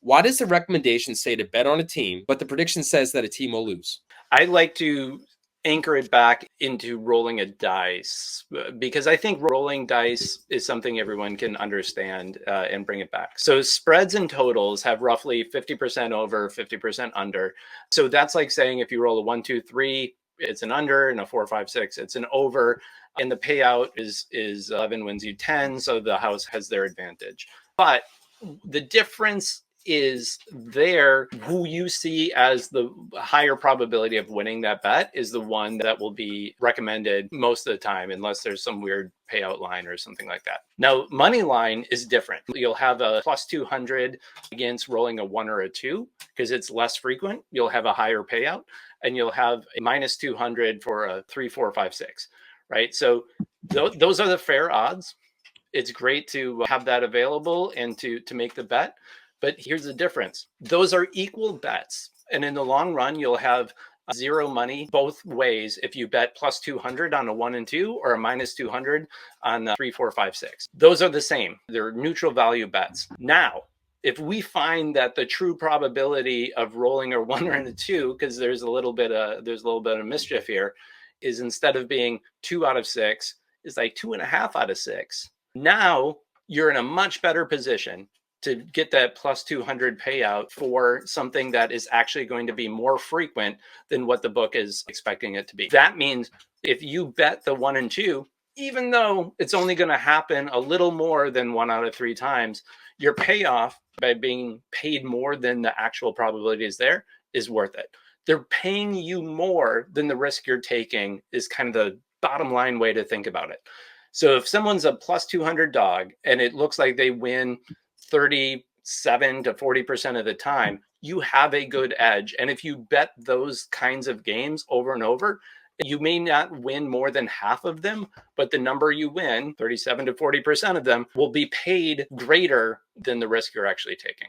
Why does the recommendation say to bet on a team, but the prediction says that a team will lose? I like to anchor it back into rolling a dice because I think rolling dice is something everyone can understand and bring it back. So spreads and totals have roughly 50% over, 50% under. So that's like saying if you roll a 1, 2, 3, it's an under, and a 4, 5, 6, it's an over. And the payout is 11 wins you 10. So the house has their advantage. But the difference is there, who you see as the higher probability of winning that bet is the one that will be recommended most of the time, unless there's some weird payout line or something like that. Now, money line is different. You'll have a plus 200 against rolling a 1 or a 2 because it's less frequent. You'll have a higher payout, and you'll have a minus 200 for a 3, 4, 5, 6, right? So those are the fair odds. It's great to have that available and to make the bet. But here's the difference. Those are equal bets. And in the long run, you'll have zero money both ways if you bet plus 200 on a 1 and 2 or a minus 200 on 3, 4, 5, 6. Those are the same. They're neutral value bets. Now, if we find that the true probability of rolling a 1 or a 2, because there's a little bit of mischief here, is instead of being 2 out of 6, is like 2.5 out of 6. Now you're in a much better position to get that plus 200 payout for something that is actually going to be more frequent than what the book is expecting it to be. That means if you bet the 1 and 2, even though it's only going to happen a little more than 1 out of 3 times, your payoff by being paid more than the actual probability is there is worth it. They're paying you more than the risk you're taking is kind of the bottom line way to think about it. So if someone's a plus 200 dog and it looks like they win 37 to 40% of the time, you have a good edge. And if you bet those kinds of games over and over, you may not win more than half of them, but the number you win, 37 to 40% of them, will be paid greater than the risk you're actually taking.